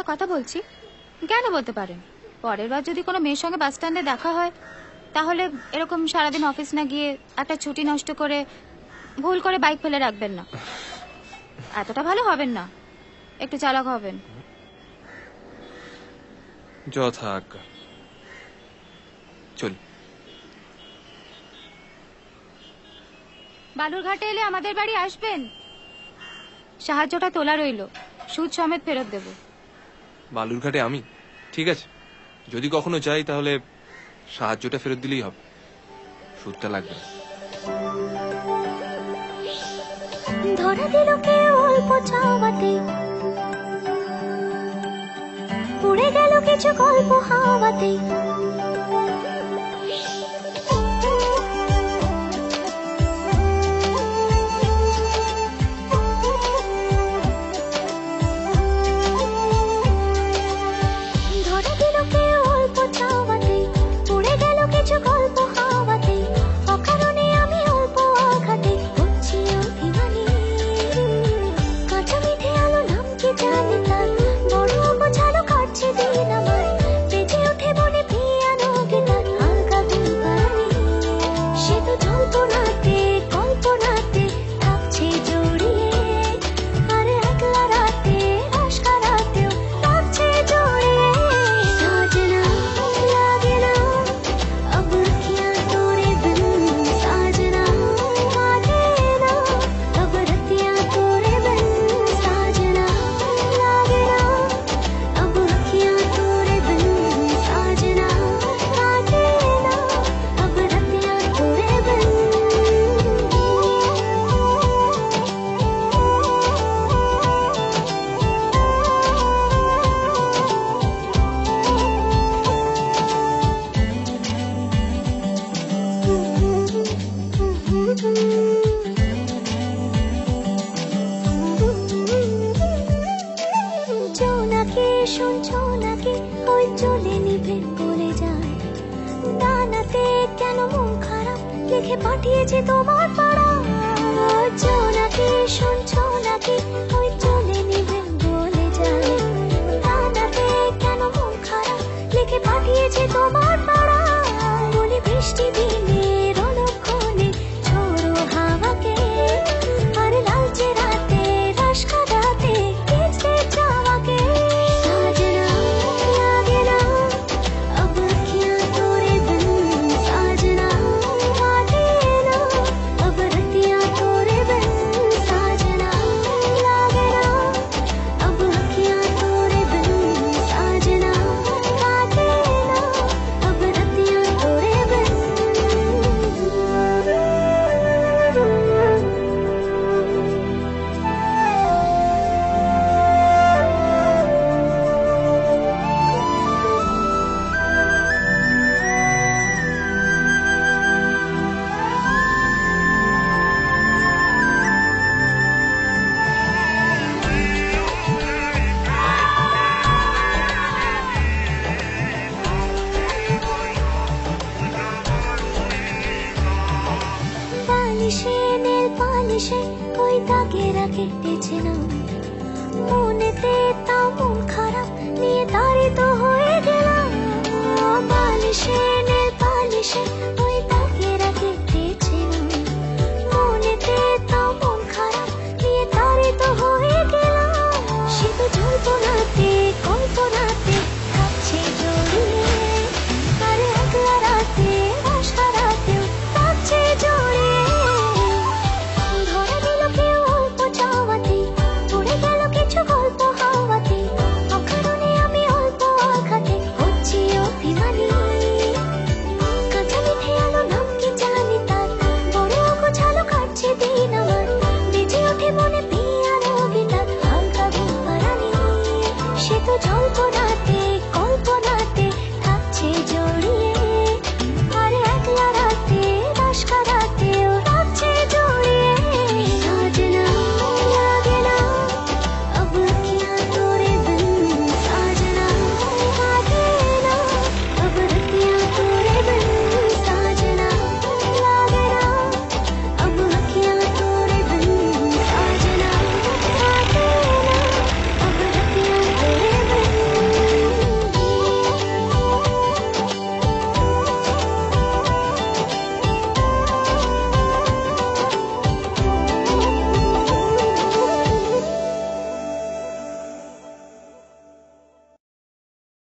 কথা বলছি, কেন বলতে পারেন। পরের বার যদি কোনো মেয়ের সঙ্গে বাস স্ট্যান্ডে দেখা হয়, তাহলে এরকম সারাদিন অফিস না গিয়ে একটা ছুটি নষ্ট করে ভুল করে বাইক ফেলে রাখবেন না। এতটা ভালো হবেন না, একটু চালাক হবেন। যথা আজ্ঞা। চল। বালুরঘাটে এলে আমাদের বাড়ি আসবেন। সাহায্যটা তোলা রইল, সুদ সমেত ফেরত দেব। বালুরঘাটে আমি? ঠিক আছে, যদি কখনো চাই তাহলে সাহায্যটা ফেরত দিলেই হবে, সুদটা লাগবে না। ধরা দিল কে অল্প চাওয়াতে, উড়ে গেল কিছু গল্প হাওয়াতে। ধরা দিল কে অল্প চাওয়াতে, উড়ে গেল কিছু গল্প হাওয়াতে। অকারণে আমি অল্প আঘাতে হচ্ছি অভিমানী। কাঁচা মিঠে আলো নাম কি জানি তার, বড় অগোছালো কাটছে দিন আমার। বেজে ওঠে মনে পিয়ানো গিটার, হালকা গুনগানি। সে তো জল্পনাতে কল্পনাতে থাকছে জড়িয়ে, আর একলা রাতে আশকা রাতেও থাকছে জড়িয়ে। সাজনা লাগে না अब अखियां तोरे बिन, साजना लागे ना अब रतियां तोरे बिन। साजना लागे ना अब अखियां तोरे बिन, साजना लागे ना अब रतियां तोरे बिन। জোনাকি শুনছো নাকি ওই চলে নিভে বলে যায়, ডানাতে কেন মন খারাপ লিখে পাঠিয়েছে তোমার পাড়া। জোনাকি শুনছো নাকি ওই চলে নিভে বলে যায়, ডানাতে কেন মন খারাপ লিখে পাঠিয়েছে তোমার পাড়া। বলি বৃষ্টি দিনের অলক্ষণে ছোড়ো হাওয়াকে, আর লালচে রাতে রাশ কাটাতে কিচকে চাওয়াকে। साजना लागे ना अब अखियां तोरे बिन, साजना लागे ना अब रतियां तोरे बिन। साजना लागे ना अब अखियां तोरे बिन, साजना लागे ना अब रतियां तोरे बिन। বালিশে নীল পালিশে ওই দাগেরা কেটেছে না, মনেতে তাও মন খারাপ নিয়ে তাড়িত হয়ে গেলাম। বালিশে নীল পালিশে ওই